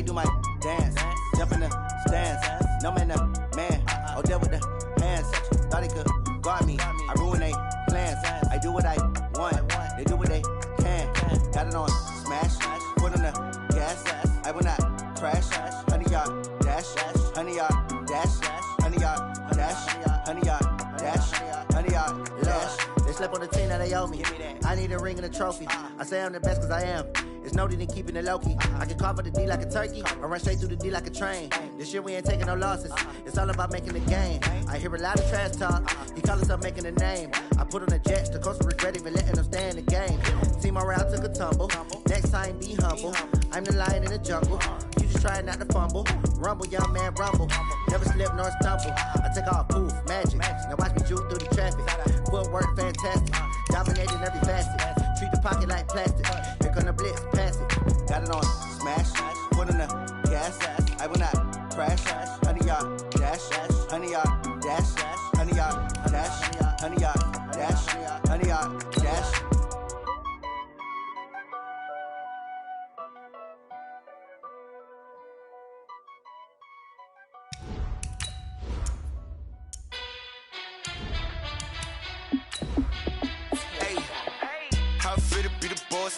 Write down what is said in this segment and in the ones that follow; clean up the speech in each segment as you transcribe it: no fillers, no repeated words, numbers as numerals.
I do my dance, jump in the stands. No man, man. Oh, there with the hands. Thought he could guard me. I ruin they plans. I do what I want. They do what they can. Got it on smash. Put on the gas. I will not crash. 100-yard dash. 100-yard dash. 100-yard dash. 100-yard dash. 100-yard dash. They slept on the team that they owe me. I need a ring and a trophy. I say I'm the best cause I am. It's noted in keeping it low-key. I can carve up the D like a turkey or run straight through the D like a train. This year we ain't taking no losses. It's all about making the game. I hear a lot of trash talk. He call himself making a name. I put on the Jets. The coach will regret even letting them stay in the game. Team around took a tumble. Next time be humble. I'm the lion in the jungle. You just try not to fumble. Rumble, young man, rumble. Never slip nor stumble. I take off, poof, magic. Now watch me juke through the traffic. Footwork fantastic. Dominating every facet. Treat the pocket like plastic. Here come the blitz, pass it. Got it on smash. Put on the gas. I will not crash. 100-yard dash. 100-yard dash. 100-yard dash. 100-yard dash. 100-yard dash.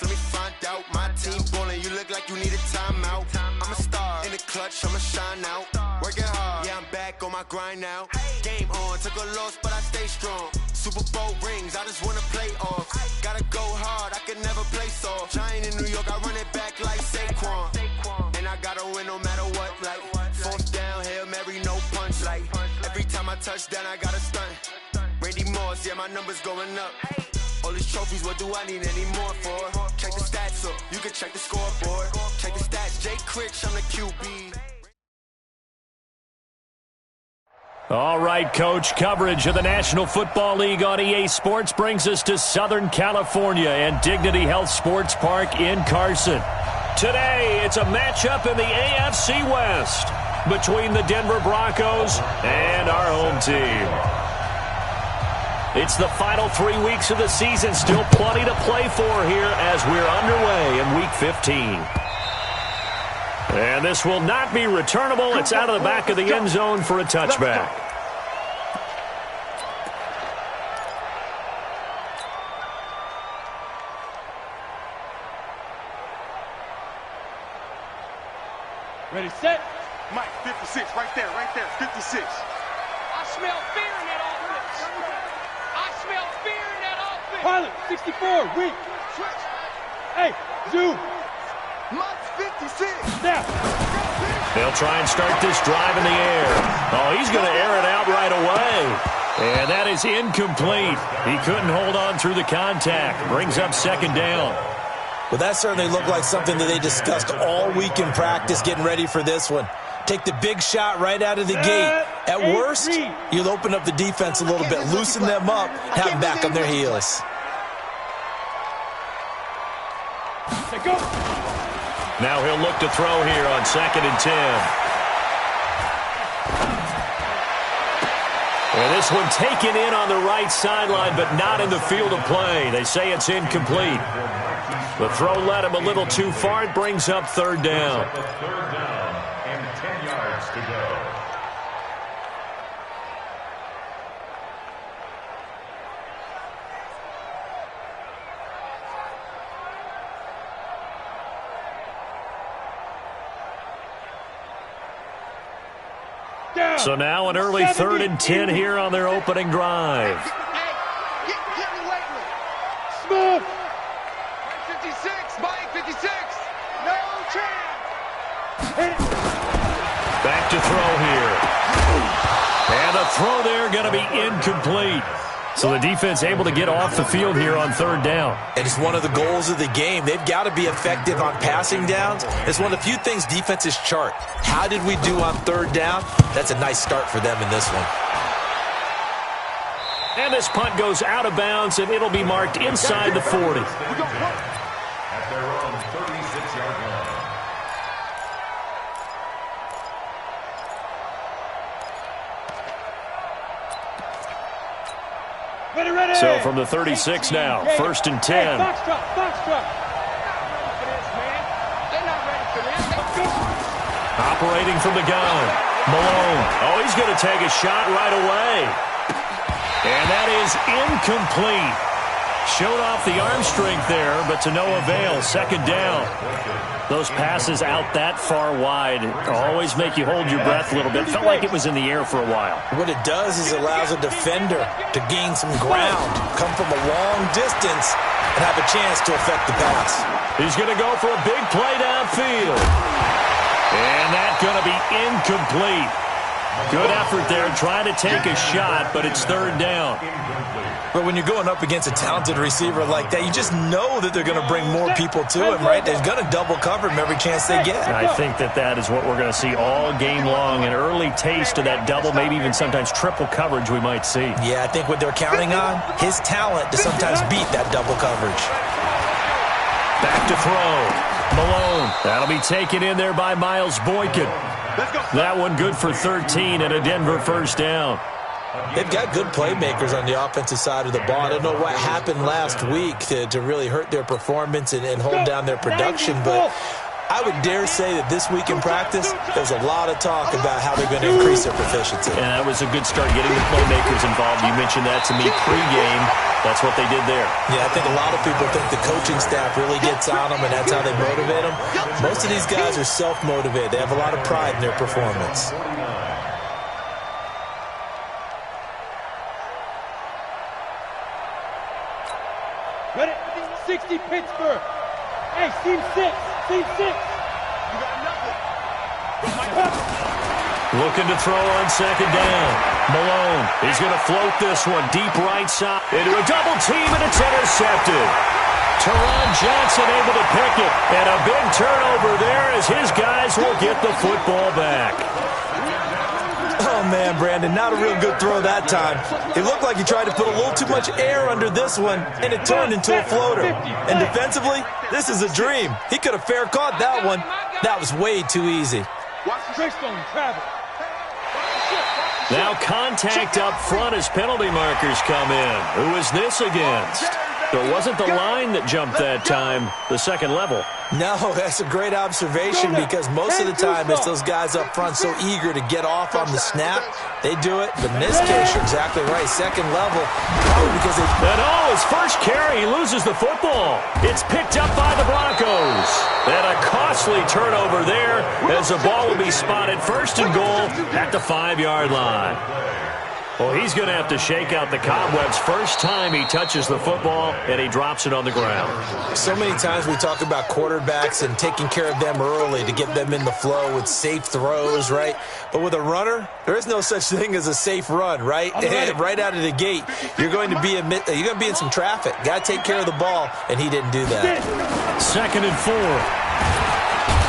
Let me find out. My team ballin', you look like you need a timeout. I'm a star in the clutch, I'ma shine out. Working hard, yeah, I'm back on my grind now. Game on, took a loss, but I stay strong. Super Bowl rings, I just wanna play off. Gotta go hard, I can never play soft. Giant in New York, I run it back like Saquon. And I gotta win no matter what, like fourth down, Hail Mary, no punch. Like every time I touch down, I gotta stunt. Randy Moss, yeah, my numbers going up. All these trophies, what do I need any more for? Check the stats up, you can check the scoreboard. Check the stats, Jay Critch, I'm the QB. All right, Coach, coverage of the National Football League on EA Sports brings us to Southern California and Dignity Health Sports Park in Carson. Today, it's a matchup in the AFC West between the Denver Broncos and our home team. It's the final 3 weeks of the season. Still plenty to play for here as we're underway in Week 15. And this will not be returnable. It's out of the back of the end zone for a touchback. Ready, set. Mike, 56, right there, 56. I smell fear in that offense. I smell fear in that offense. Pilot, 64, weak. Switch. Hey, zoom. Mike, 56. Now. They'll try and start this drive in the air. Oh, he's going to air it out right away. And that is incomplete. He couldn't hold on through the contact. Brings up second down. Well, that certainly looked like something that they discussed all week in practice getting ready for this one. Take the big shot right out of the gate. At worst, you'll open up the defense a little bit, loosen them up, have them back on their heels. Go. Now he'll look to throw here on 2nd and 10. And this one taken in on the right sideline, but not in the field of play. They say it's incomplete. The throw led him a little too far. It brings up 3rd down. And 10 yards to go. So now an early 3rd and 10 here on their opening drive. Get me lately. Smooth. 56, Mike, 56. No chance. Back to throw here. And the throw there going to be incomplete. So the defense able to get off the field here on 3rd down. And it's one of the goals of the game. They've got to be effective on passing downs. It's one of the few things defenses chart. How did we do on 3rd down? That's a nice start for them in this one. And this punt goes out of bounds, and it'll be marked inside the 40. At their own 36-yard line. Ready. So from the 36 now, 1st and 10. Foxtrot. They're not ready for this. Operating from the gun. Malone. Oh, he's going to take a shot right away. And that is incomplete. Showed off the arm strength there, but to no avail. Second down. Those passes out that far wide always make you hold your breath a little bit. Felt like it was in the air for a while. What it does is it allows a defender to gain some ground, come from a long distance, and have a chance to affect the pass. He's going to go for a big play downfield. And that's going to be incomplete. Good effort there trying to take a shot, but it's third down. But when you're going up against a talented receiver like that, you just know that they're going to bring more people to him, right? They're going to double cover him every chance they get. I think that is what we're going to see all game long. An early taste of that double, maybe even sometimes triple coverage we might see. Yeah, I think what they're counting on, his talent to sometimes beat that double coverage. Back to throw. Malone. That'll be taken in there by Miles Boykin. That one good for 13 and a Denver first down. They've got good playmakers on the offensive side of the ball. I don't know what happened last week to really hurt their performance and hold down their production, but I would dare say that this week in practice, there's a lot of talk about how they're going to increase their proficiency. And that was a good start, getting the playmakers involved. You mentioned that to me pregame. That's what they did there. Yeah, I think a lot of people think the coaching staff really gets on them, and that's how they motivate them. Most of these guys are self-motivated. They have a lot of pride in their performance. Ready? 60 Pittsburgh. Hey, team 6. Team 6. You got nothing. Looking to throw on second down. Malone. He's going to float this one deep right side into a double team, and it's intercepted. Teron Johnson able to pick it. And a big turnover there as his guys will get the football back. Oh, man, Brandon, not a real good throw that time. It looked like he tried to put a little too much air under this one, and it turned into a floater. And defensively, this is a dream. He could have fair caught that one. That was way too easy. Now contact up front as penalty markers come in. Who is this against? So it wasn't the line that jumped that time, the second level. No, that's a great observation because most of the time it's those guys up front so eager to get off on the snap. They do it, but in this case, you're exactly right. Second level, probably because they... And his first carry, he loses the football. It's picked up by the Broncos. And a costly turnover there as the ball will be spotted first and goal at the 5-yard line. Well, he's going to have to shake out the cobwebs first time he touches the football, and he drops it on the ground. So many times we talk about quarterbacks and taking care of them early to get them in the flow with safe throws, right? But with a runner, there is no such thing as a safe run, right? Right out of the gate, you're going to be in some traffic. Got to take care of the ball, and he didn't do that. 2nd and 4.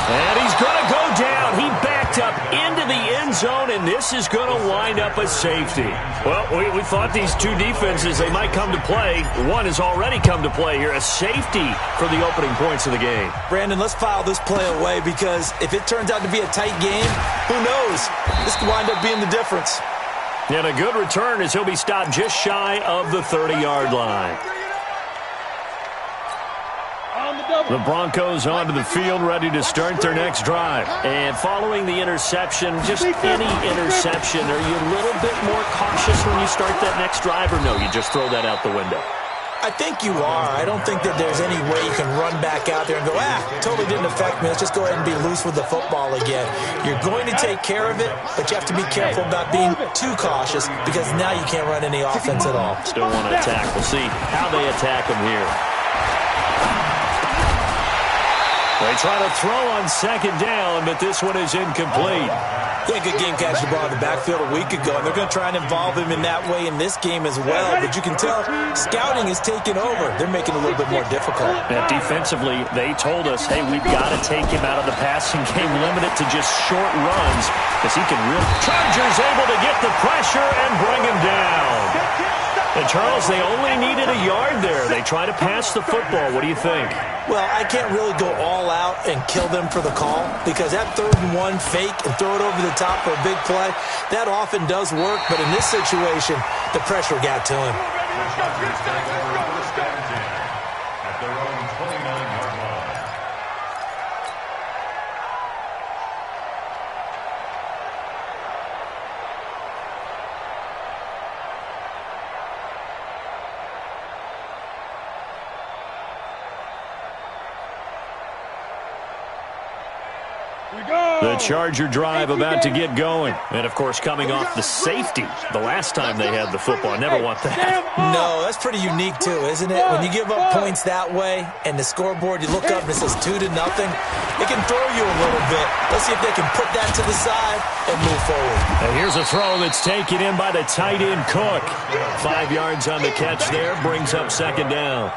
And he's going to go down. He backed up into the end zone, and this is going to wind up a safety. Well, we thought these two defenses, they might come to play. One has already come to play here, a safety for the opening points of the game. Brandon, let's file this play away because if it turns out to be a tight game, who knows? This could wind up being the difference. And a good return as he'll be stopped just shy of the 30-yard line. The Broncos onto the field, ready to start their next drive. And following the interception, just any interception, are you a little bit more cautious when you start that next drive, or no, you just throw that out the window? I think you are. I don't think that there's any way you can run back out there and go, totally didn't affect me. Let's just go ahead and be loose with the football again. You're going to take care of it, but you have to be careful about being too cautious because now you can't run any offense at all. Still want to attack. We'll see how they attack them here. They try to throw on second down, but this one is incomplete. Yeah, good game catching the ball in the backfield a week ago, and they're going to try and involve him in that way in this game as well. But you can tell scouting is taking over. They're making it a little bit more difficult. And defensively, they told us, hey, we've got to take him out of the passing game, limit it to just short runs, because he can really... Chargers able to get the pressure and bring him down. And, Charles, they only needed a yard there. They try to pass the football. What do you think? Well, I can't really go all out and kill them for the call because that 3rd and 1 fake and throw it over the top for a big play, that often does work. But in this situation, the pressure got to him. At their own 29-yard line. The Charger drive about to get going. And, of course, coming off the safety the last time they had the football. Never want that. No, that's pretty unique, too, isn't it? When you give up points that way and the scoreboard, you look up and it says 2-0, it can throw you a little bit. Let's see if they can put that to the side and move forward. And here's a throw that's taken in by the tight end, Cook. 5 yards on the catch there, brings up second down.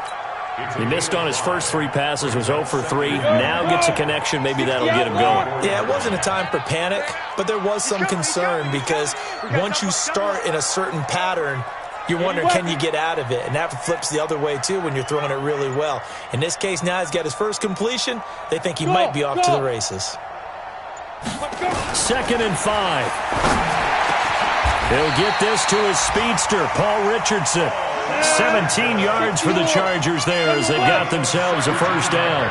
He missed on his first 3 passes, was 0 for 3. Now gets a connection. Maybe that'll get him going. Yeah, it wasn't a time for panic, but there was some concern because once you start in a certain pattern, you're wondering, can you get out of it? And that flips the other way, too, when you're throwing it really well. In this case, now he's got his first completion. They think he might be off to the races. 2nd and 5. He'll get this to his speedster, Paul Richardson. 17 yards for the Chargers there as they've got themselves a first down.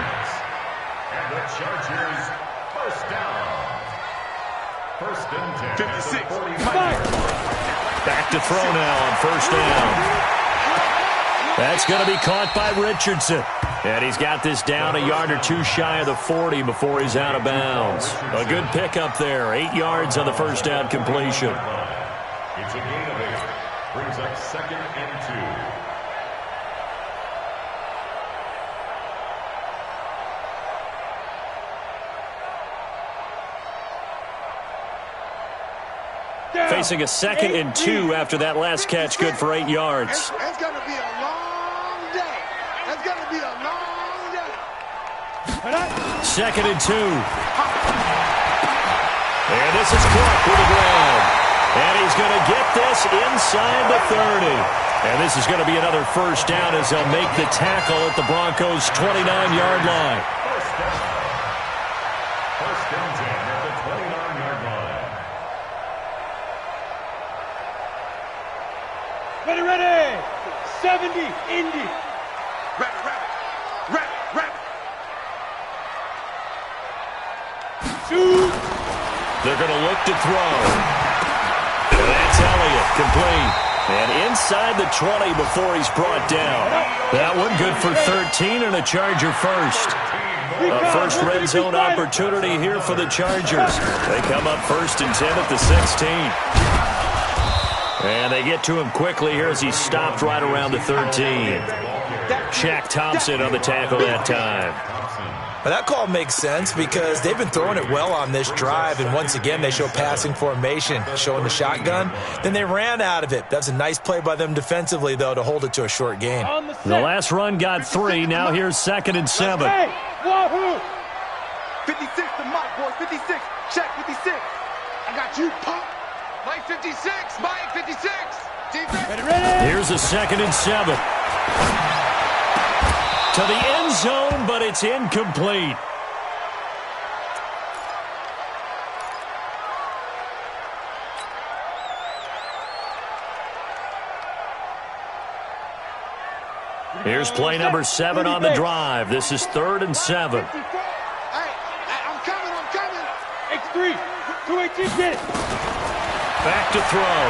And the Chargers first down. 1st and 10. 56. Back to throw now on first down. That's going to be caught by Richardson. And he's got this down a yard or 2 shy of the 40 before he's out of bounds. A good pickup there. 8 yards on the first down completion. It's a gain of 8. Brings up 2nd and 2. Facing a 2nd and 2 after that last catch, good for 8 yards. It's going to be a long day. It's going to be a long day. 2nd and 2. And this is Clark with the ground. And he's going to get this inside the 30. And this is going to be another first down as they'll make the tackle at the Broncos' 29-yard line. First and 10 at the 29-yard line. Ready. 70, Indy. Rabbit. Shoot. They're going to look to throw. And that's Elliott, complete. And inside the 20 before he's brought down. That one good for 13 and a Charger first. A first red zone opportunity here for the Chargers. They come up 1st and 10 at the 16. And they get to him quickly here as he stopped right around the 13. Shaq Thompson on the tackle that time. But that call makes sense because they've been throwing it well on this drive, and once again they show passing formation, showing the shotgun. Then they ran out of it. That's a nice play by them defensively, though, to hold it to a short gain. The last run got 3. Now here's 2nd and 7. Hey, wahoo! 56 to Mike, boy. 56. Check 56. I got you, pop. Mike 56. Mike 56. Defense. Ready. Here's a 2nd and 7. To the end zone, but it's incomplete. Here's play number 7 on the drive. This is 3rd and 7. Hey, I'm coming. X3, 218, get it. Back to throw.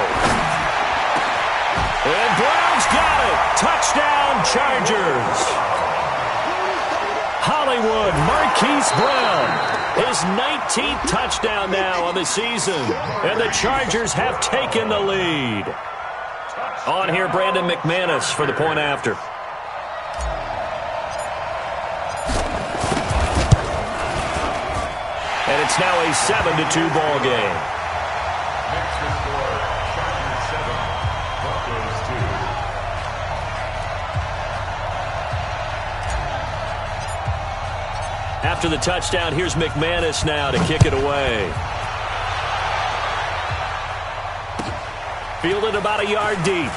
And Brown's got it. Touchdown, Chargers. Hollywood Marquise Brown, his 19th touchdown now on the season. And the Chargers have taken the lead. On here, Brandon McManus for the point after. And it's now a 7-2 ball game. Next to score, Chargers 7, Broncos 2. After the touchdown, here's McManus now to kick it away. Fielded about a yard deep.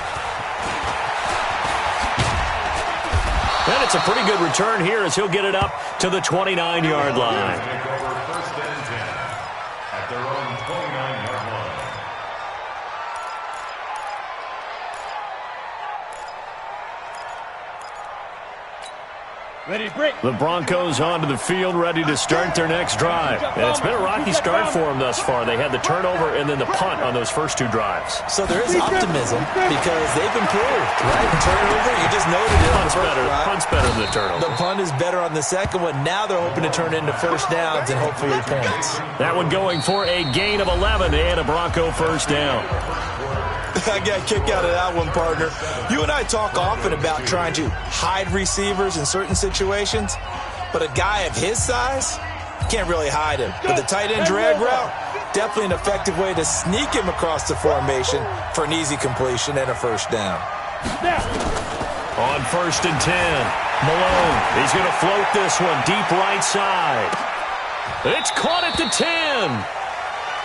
And it's a pretty good return here as he'll get it up to the 29-yard line. Take over 1st and 10 at their own 29-yard line. The Broncos onto the field, ready to start their next drive. And it's been a rocky start for them thus far. They had the turnover and then the punt on those first 2 drives. So there is optimism because they've improved, right? Turnover, you just noted it. Punt's better than the turnover. The punt is better on the second one. Now they're hoping to turn into first downs and hopefully points. That one going for a gain of 11 and a Bronco first down. I got a kick out of that one, partner. You and I talk often about trying to hide receivers in certain situations, but a guy of his size can't really hide him. But the tight end drag route, definitely an effective way to sneak him across the formation for an easy completion and a first down. On 1st and 10, Malone, he's going to float this one deep right side. It's caught at the 10.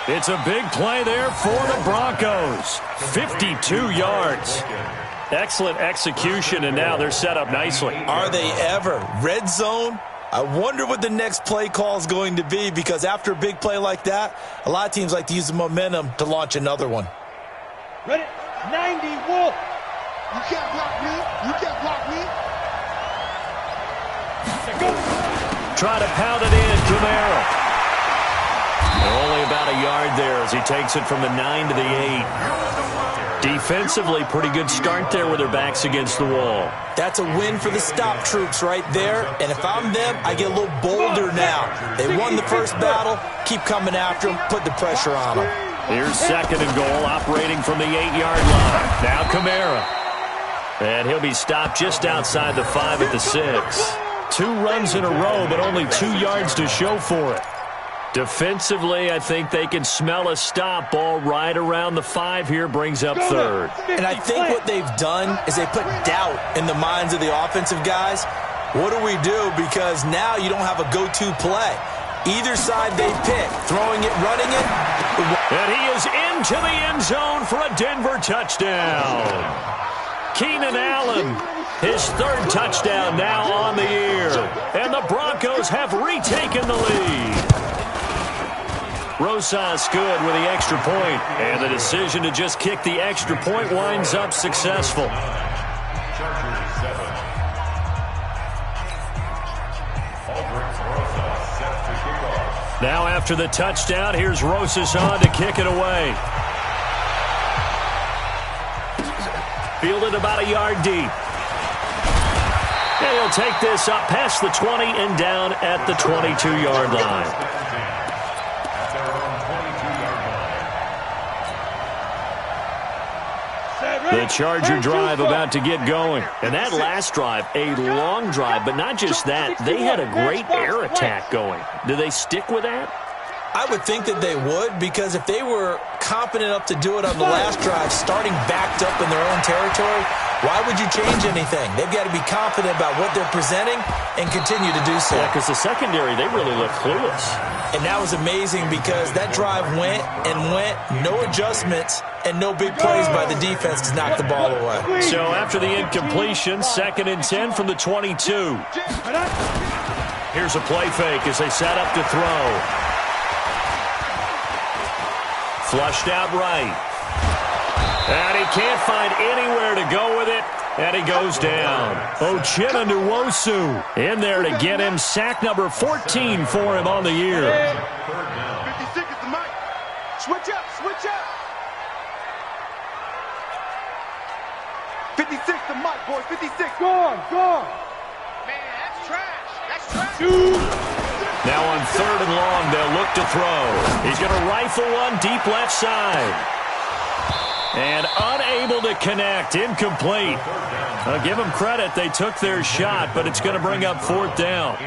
It's a big play there for the Broncos. 52 yards. Excellent execution, and now they're set up nicely. Are they ever? Red zone? I wonder what the next play call is going to be, because after a big play like that, a lot of teams like to use the momentum to launch another one. Ready? 90, Wolf. You can't block me. You can't block me. Try to pound it in, Camara. Only about a yard there as he takes it from the 9 to the 8. Defensively, pretty good start there with their backs against the wall. That's a win for the stop troops right there. And if I'm them, I get a little bolder now. They won the first battle. Keep coming after them. Put the pressure on them. Here's 2nd and goal, operating from the 8-yard line. Now Camara. And he'll be stopped just outside the 5 at the 6. 2 runs in a row, but only 2 yards to show for it. Defensively, I think they can smell a stop. Ball right around the 5 here, brings up 3rd. And I think what they've done is they put doubt in the minds of the offensive guys. What do we do? Because now you don't have a go-to play. Either side they pick, throwing it, running it. And he is into the end zone for a Denver touchdown. Keenan Allen, his 3rd touchdown now on the year. And the Broncos have retaken the lead. Rosas good with the extra point, and the decision to just kick the extra point winds up successful. Now after the touchdown, here's Rosas on to kick it away. Fielded about a yard deep. And he'll take this up past the 20 and down at the 22-yard line. The Charger drive about to get going. And that last drive, a long drive, but not just that. They had a great air attack going. Do they stick with that? I would think that they would, because if they were competent enough to do it on the last drive, starting backed up in their own territory, why would you change anything? They've got to be confident about what they're presenting and continue to do so. Yeah, because the secondary, they really look clueless. And that was amazing because that drive went and went, no adjustments, and no big plays by the defense to knock the ball away. So after the incompletion, 2nd and 10 from the 22. Here's a play fake as they set up to throw. Flushed out right. And he can't find anywhere to go with it. And he goes down. Uchenna Nwosu in there to get him. Sack number 14 for him on the year. 56 is the mic. Switch up, switch up. 56 the mic, boys. 56. Gone. Man, that's trash. That's trash. Now on 3rd and long, they'll look to throw. He's going to rifle one deep left side. And unable to connect. Incomplete. I'll give them credit. They took their shot, but it's going to bring up 4th down.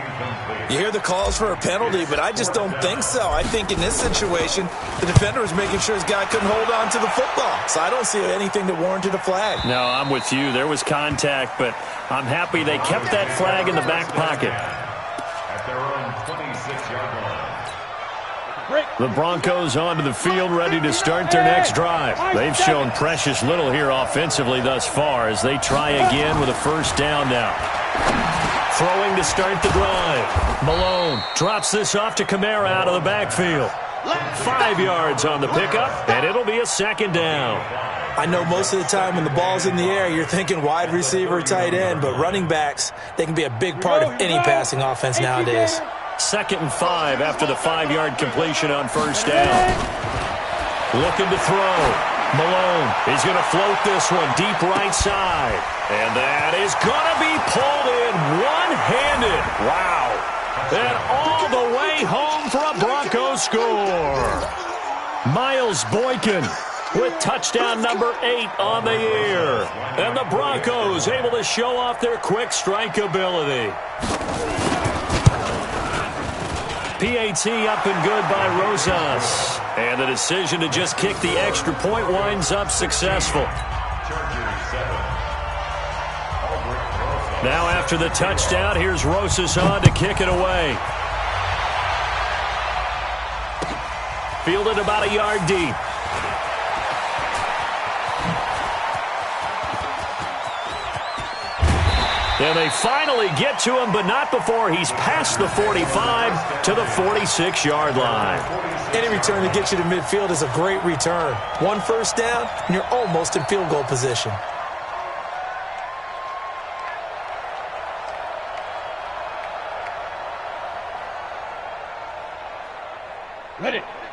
You hear the calls for a penalty, but I just don't think so. I think in this situation, the defender was making sure his guy couldn't hold on to the football. So I don't see anything that warranted a flag. No, I'm with you. There was contact, but I'm happy they kept that flag in the back pocket. At their own 26-yard line. The Broncos onto the field, ready to start their next drive. They've shown precious little here offensively thus far as they try again with a first down now. Throwing to start the drive. Malone drops this off to Camara out of the backfield. 5 yards on the pickup, and it'll be a second down. I know most of the time when the ball's in the air, you're thinking wide receiver, tight end, but running backs, they can be a big part of any passing offense nowadays. 2nd and 5 after the 5-yard completion on first down. Looking to throw. Malone is going to float this one deep right side. And that is going to be pulled in one-handed. Wow. And all the way home for a Broncos score. Miles Boykin with touchdown number 8 on the year. And the Broncos able to show off their quick strike ability. PAT up and good by Rosas. And the decision to just kick the extra point winds up successful. Now after the touchdown, here's Rosas on to kick it away. Fielded about a yard deep. And they finally get to him, but not before he's past the 45 to the 46-yard line. Any return that gets you to midfield is a great return. 1 first down, and you're almost in field goal position.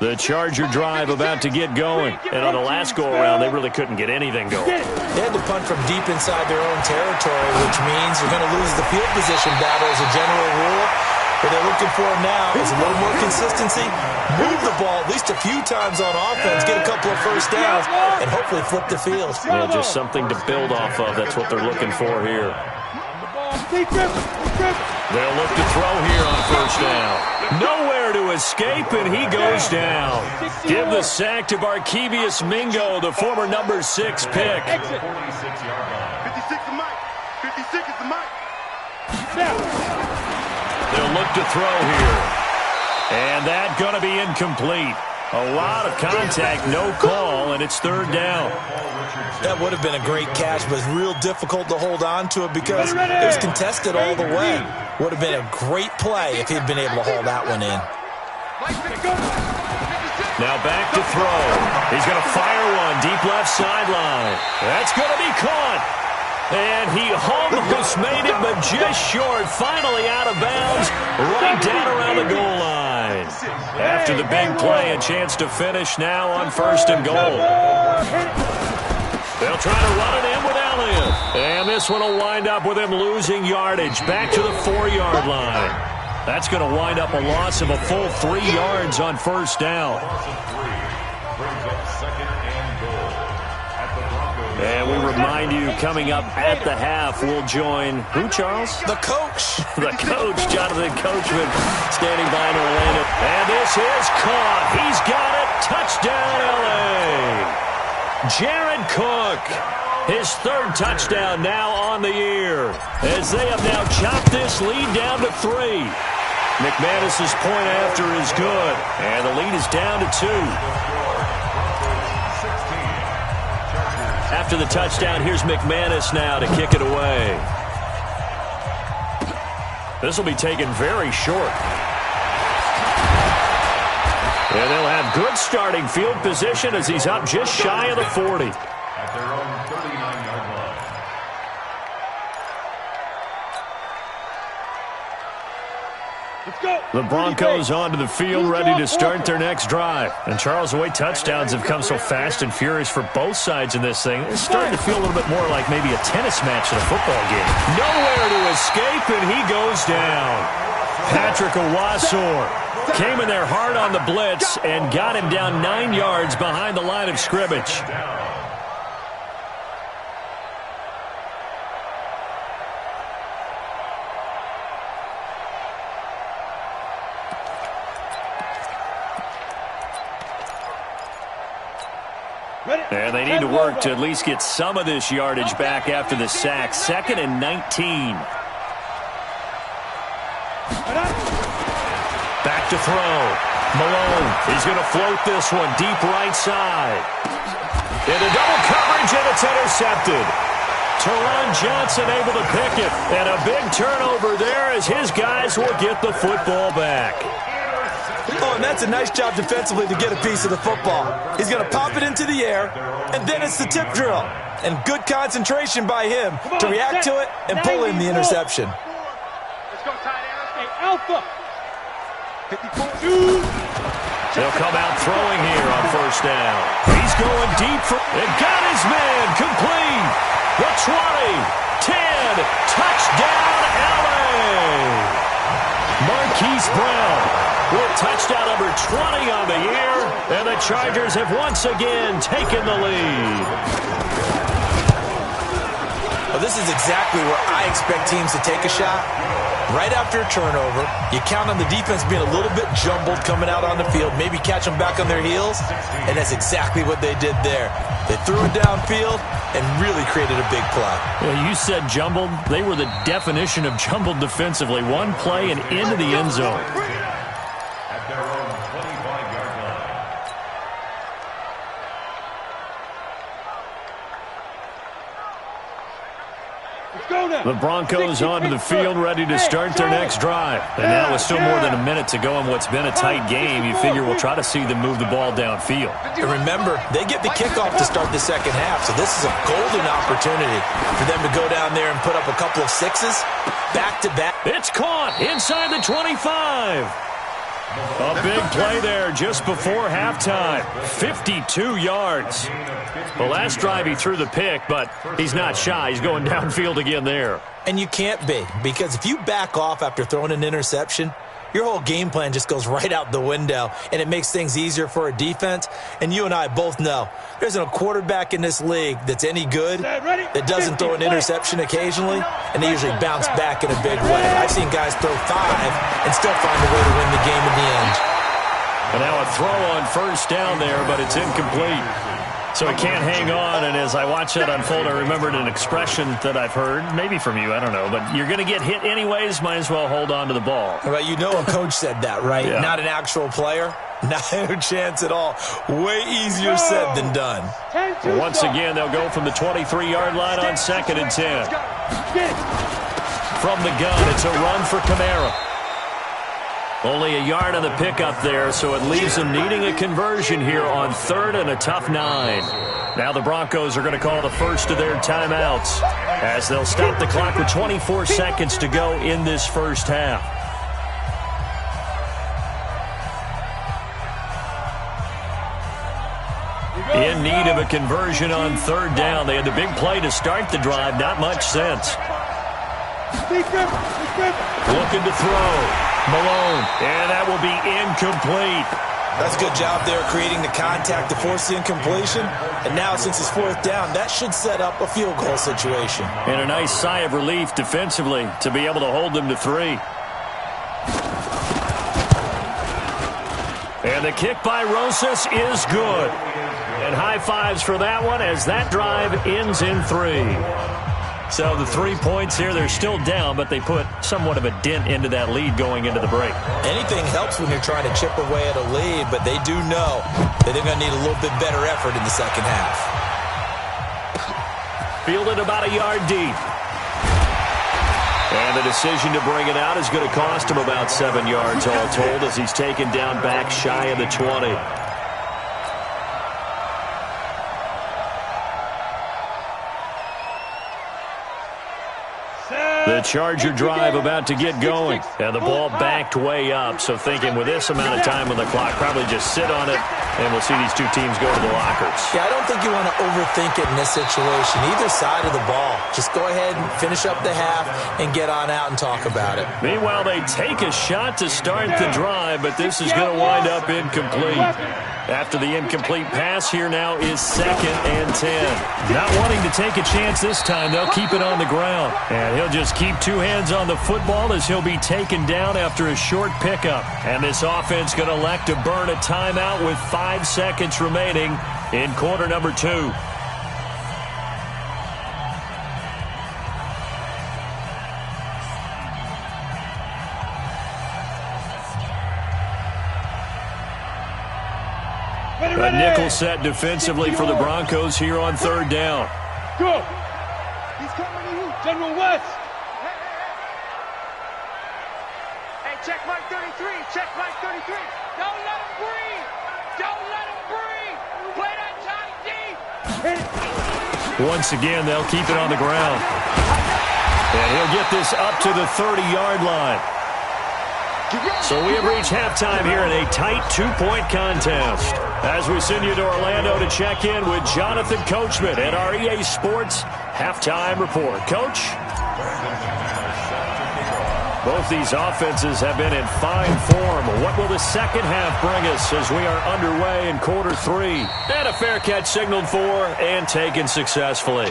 The Charger drive about to get going. And on the last go-around, they really couldn't get anything going. They had to punt from deep inside their own territory, which means you're going to lose the field position battle as a general rule. What they're looking for now is a little more consistency, move the ball at least a few times on offense, get a couple of first downs, and hopefully flip the field. Yeah, just something to build off of. That's what they're looking for here. They'll look to throw here on first down. Nowhere to escape, and he goes down. Give the sack to Barkevius Mingo, the former number 6 pick. 56 is Mike. 56 is the Mike. They'll look to throw here. And that going to be incomplete. A lot of contact, no call, and it's 3rd down. That would have been a great catch, but it's real difficult to hold on to it because it was contested all the way. Would have been a great play if he'd been able to haul that one in. Now back to throw. He's going to fire one deep left sideline. That's going to be caught. And he almost made it, but just short. Finally out of bounds, right down around the goal line. After the big play, a chance to finish now on 1st and goal. They'll try to run it in with Elliott. And this one will wind up with him losing yardage back to the 4-yard line. That's going to wind up a loss of a full 3 yards on 1st down. And we remind you, coming up at the half, we'll join who, Charles? The coach. The coach, Jonathan Coachman, standing by in Orlando. And this is caught. He's got it. Touchdown, L.A. Jared Cook, his 3rd touchdown now on the year, as they have now chopped this lead down to 3. McManus's point after is good, and the lead is down to 2. After the touchdown, here's McManus now to kick it away. This will be taken very short. And they'll have good starting field position as he's up just shy of the 40. At their own 39-yard line. The Broncos onto the field, ready to start their next drive. And Charles, the way touchdowns have come so fast and furious for both sides in this thing, it's starting to feel a little bit more like maybe a tennis match in a football game. Nowhere to escape, and he goes down. Patrick Owasor came in there hard on the blitz and got him down 9 yards behind the line of scrimmage. And they need to work to at least get some of this yardage back after the sack. 2nd and 19. Back to throw. Malone is going to float this one deep right side. Into double coverage, and it's intercepted. Teron Johnson able to pick it. And a big turnover there as his guys will get the football back. Oh, Oh, and that's a nice job defensively to get a piece of the football. He's going to pop it into the air, and then it's the tip drill. And good concentration by him to react to it and pull in the interception. Let's go, tight end. Hey, Alpha. 54. They'll come out throwing here on first down. He's going deep for and got his man complete. The 20, 10, touchdown LA. Marquise Brown with touchdown number 20 on the year, and the Chargers have once again taken the lead. Well, this is exactly where I expect teams to take a shot. Right after a turnover, you count on the defense being a little bit jumbled coming out on the field, maybe catch them back on their heels, and that's exactly what they did there. They threw it downfield and really created a big play. Yeah, you said jumbled. They were the definition of jumbled defensively. One play and into the end zone. At their own 25-yard line. The Broncos onto the field, ready to start their next drive. And now with still more than a minute to go in what's been a tight game, you figure we'll try to see them move the ball downfield. And remember, they get the kickoff to start the second half, so this is a golden opportunity for them to go down there and put up a couple of sixes back-to-back. It's caught inside the 25. A big play there just before halftime. 52 yards. The last drive he threw the pick, but he's not shy. He's going downfield again there. And you can't be, because if you back off after throwing an interception, your whole game plan just goes right out the window, and it makes things easier for a defense. And you and I both know there isn't a quarterback in this league that's any good that doesn't throw an interception occasionally, and they usually bounce back in a big way. I've seen guys throw 5 and still find a way to win the game in the end. And now a throw on first down there, but it's incomplete. So he can't hang on, and as I watch that unfold, I remembered an expression that I've heard, maybe from you, I don't know, but you're going to get hit anyways, might as well hold on to the ball. Well, you know a coach said that, right? Yeah. Not an actual player. No chance at all. Way easier said than done. Well, once again, they'll go from the 23-yard line on 2nd and 10. From the gun, it's a run for Kamara. Only a yard on the pickup there, so it leaves them needing a conversion here on 3rd and a tough 9. Now the Broncos are going to call the first of their timeouts as they'll stop the clock with 24 seconds to go in this first half. In need of a conversion on 3rd down. They had the big play to start the drive. Not much sense. Looking to throw. Malone, and that will be incomplete. That's a good job there creating the contact to force the incompletion. And now, since it's 4th down, that should set up a field goal situation. And a nice sigh of relief defensively to be able to hold them to 3. And the kick by Rosas is good. And high fives for that one as that drive ends in 3. So the 3 points here, they're still down, but they put somewhat of a dent into that lead going into the break. Anything helps when you're trying to chip away at a lead, but they do know that they're going to need a little bit better effort in the second half. Fielded about a yard deep. And the decision to bring it out is going to cost him about 7 yards all told as he's taken down back shy of the 20. The Charger drive about to get going. And the ball backed way up. So thinking with this amount of time on the clock, probably just sit on it, and we'll see these two teams go to the lockers. Yeah, I don't think you want to overthink it in this situation. Either side of the ball. Just go ahead and finish up the half and get on out and talk about it. Meanwhile, they take a shot to start the drive, but this is going to wind up incomplete. After the incomplete pass, here now is 2nd and 10. Not wanting to take a chance this time, they'll keep it on the ground. And he'll just keep 2 hands on the football as he'll be taken down after a short pickup. And this offense going to elect to burn a timeout with 5 seconds remaining in quarter number 2. A nickel set defensively for the Broncos here on 3rd down. Go. He's coming to you, General West. Hey, check Mike 33. Check Mike 33. Don't let him breathe. Don't let him breathe. Play that tight D. Once again, they'll keep it on the ground. And he'll get this up to the 30-yard line. So we have reached halftime here in a tight 2-point contest. As we send you to Orlando to check in with Jonathan Coachman at our EA Sports Halftime Report. Coach? Both these offenses have been in fine form. What will the second half bring us as we are underway in quarter 3? And a fair catch signaled for and taken successfully.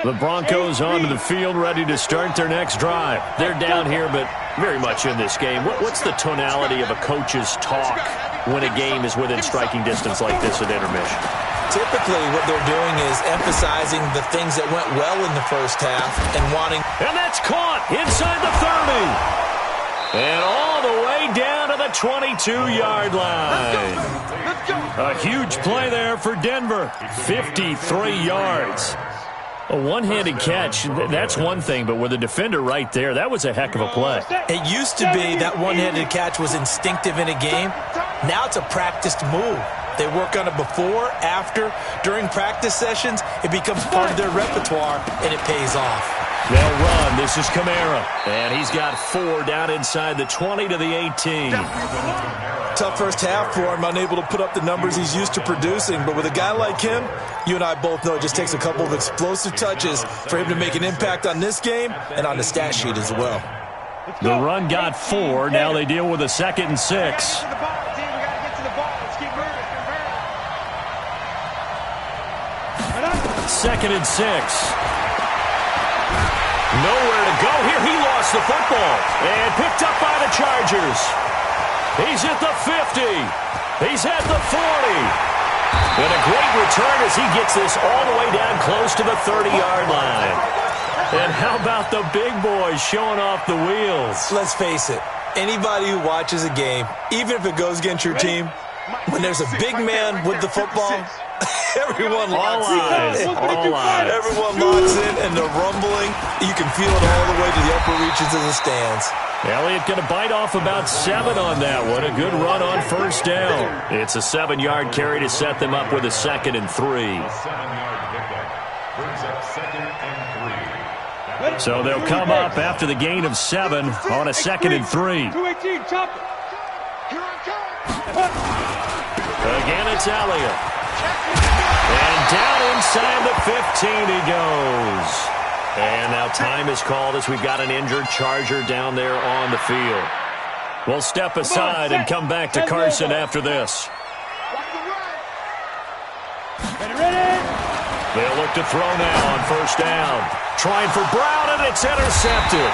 The Broncos onto the field, ready to start their next drive. They're down here, but very much in this game. What's the tonality of a coach's talk when a game is within striking distance like this at intermission? Typically, what they're doing is emphasizing the things that went well in the first half and wanting... And that's caught inside the 30. And all the way down to the 22-yard line. A huge play there for Denver. 53 yards. A one-handed catch, that's one thing, but with a defender right there, that was a heck of a play. It used to be that one-handed catch was instinctive in a game. Now it's a practiced move. They work on it before, after, during practice sessions. It becomes part of their repertoire, and it pays off. They'll run. This is Kamara, and he's got 4 down inside the 20 to the 18. Tough first half for him, unable to put up the numbers he's used to producing. But with a guy like him, you and I both know it just takes a couple of explosive touches for him to make an impact on this game and on the stat sheet as well. The run got 4. Now they deal with a 2nd and 6. Second and 6. Nowhere to go here. He lost the football and picked up by the Chargers. He's at the 50. He's at the 40. And a great return as he gets this all the way down close to the 30-yard line. And how about the big boys showing off the wheels? Let's face it, anybody who watches a game, even if it goes against your team, when there's a big man with the football, everyone locks in. Everyone locks in, and the rumbling, you can feel it all the way to the upper reaches of the stands. Elliott going to bite off about 7 on that one. A good run on first down. It's a 7-yard carry to set them up with a 2nd and 3. 7-yard pickup brings up 2nd and 3. So they'll come up after the gain of 7 on a 2nd and 3. 218, chop. Again, it's Elliott. And down inside the 15 he goes. And now time is called as we've got an injured Charger down there on the field. We'll step aside and come back to Carson after this. They'll look to throw now on first down. Trying for Brown, and it's intercepted.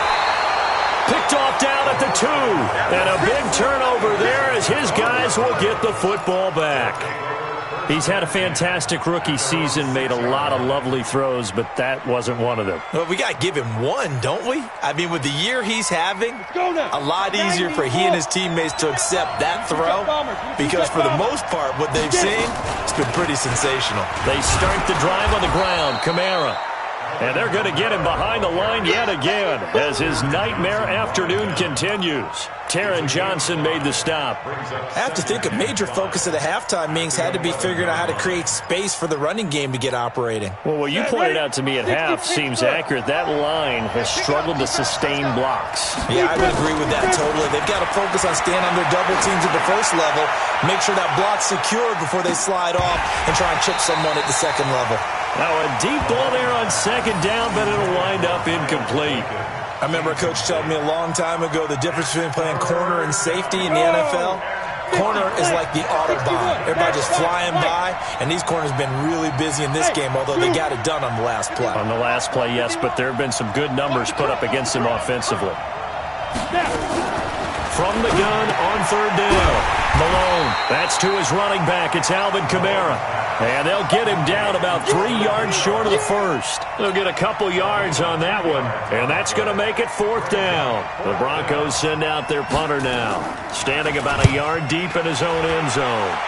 Picked off down at the 2. And a big turnover there as his guys will get the football back. He's had a fantastic rookie season, made a lot of lovely throws, but that wasn't one of them. Well, we got to give him one, don't we? I mean, with the year he's having, a lot easier for he and his teammates to accept that throw because for the most part, what they've seen, it's been pretty sensational. They start the drive on the ground. Kamara. And they're going to get him behind the line yet again as his nightmare afternoon continues. Taron Johnson made the stop. I have to think a major focus of the halftime meetings had to be figuring out how to create space for the running game to get operating. Well, what you pointed out to me at half seems accurate. That line has struggled to sustain blocks. Yeah, I would agree with that totally. They've got to focus on staying on their double teams at the first level, make sure that block's secured before they slide off and try and chip someone at the second level. Now a deep ball there on second down, but it'll wind up incomplete. I remember a coach telling me a long time ago the difference between playing corner and safety in the NFL. Corner is like the Autobahn. Everybody just flying by, and these corners have been really busy in this game, although they got it done on the last play. On the last play, yes, but there have been some good numbers put up against them offensively. From the gun on third down. Malone, that's to his running back. It's Alvin Kamara. And they'll get him down about 3 yards short of the first. They'll get a couple yards on that one, and that's going to make it 4th down. The Broncos send out their punter now, standing about a yard deep in his own end zone.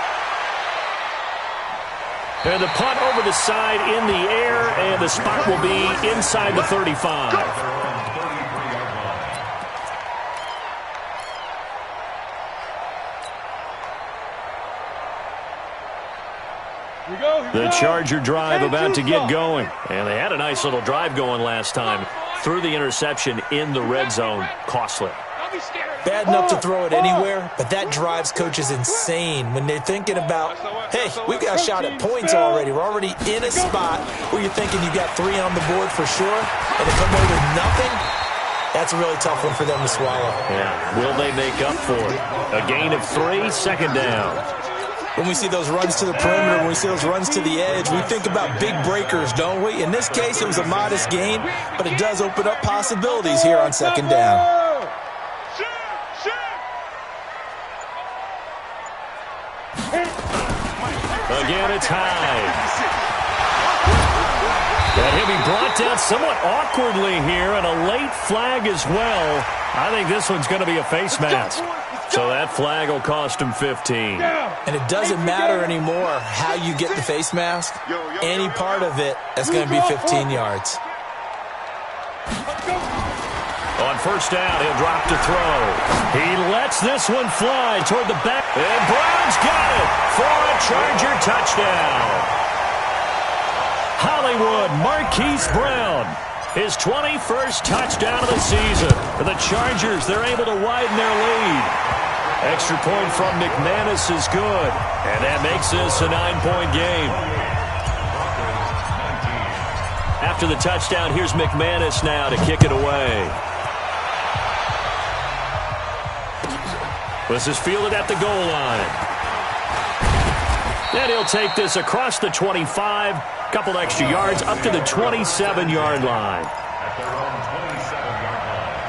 And the punt over the side in the air, and the spot will be inside the 35. The Charger drive about to get going. And they had a nice little drive going last time. Threw the interception in the red zone. Costly. Bad enough to throw it anywhere, but that drives coaches insane when they're thinking about, hey, we've got a shot at points already. We're already in a spot where you're thinking you got 3 on the board for sure, and to come away with nothing, that's a really tough one for them to swallow. Yeah. Will they make up for it? A gain of 3, second down. When we see those runs to the perimeter, when we see those runs to the edge, we think about big breakers, don't we? In this case, it was a modest gain, but it does open up possibilities here on second down. Again, it's high. And he'll be brought down somewhat awkwardly here, and a late flag as well. I think this one's going to be a face mask. So that flag will cost him 15. And it doesn't matter anymore how you get the face mask. Any part of it, that's going to be 15 yards. On first down, he'll drop to throw. He lets this one fly toward the back. And Brown's got it for a Charger touchdown. Hollywood Marquise Brown, his 21st touchdown of the season. For the Chargers, they're able to widen their lead. Extra point from McManus is good. And that makes this a 9-point game. After the touchdown, here's McManus now to kick it away. This is fielded at the goal line. And he'll take this across the 25, couple extra yards, up to the 27-yard line. At their own 27-yard line.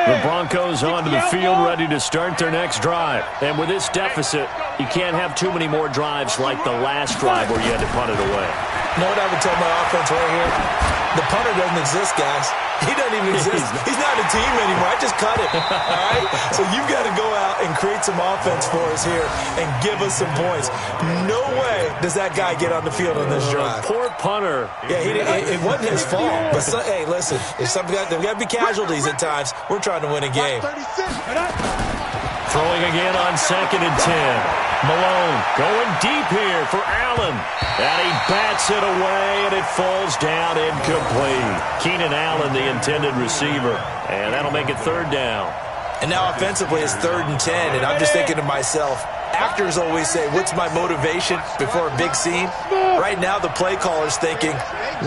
The Broncos onto the field, ready to start their next drive. And with this deficit, you can't have too many more drives like the last drive where you had to punt it away. You know what I would tell my offense right here? The punter doesn't exist, guys. He doesn't even exist. He's not a team anymore. I just cut him. All right? So you've got to go out and create some offense for us here and give us some points. No way does that guy get on the field on this drive. Poor punter. Yeah, it wasn't his fault. But, hey, listen, there's got to be casualties at times. We're trying to win a game. Throwing again on 2nd and 10. Malone going deep here for Allen. And he bats it away, and it falls down incomplete. Keenan Allen, the intended receiver. And that'll make it 3rd down. And now offensively, it's 3rd and 10. And I'm just thinking to myself, actors always say, what's my motivation before a big scene? Right now, the play caller's thinking,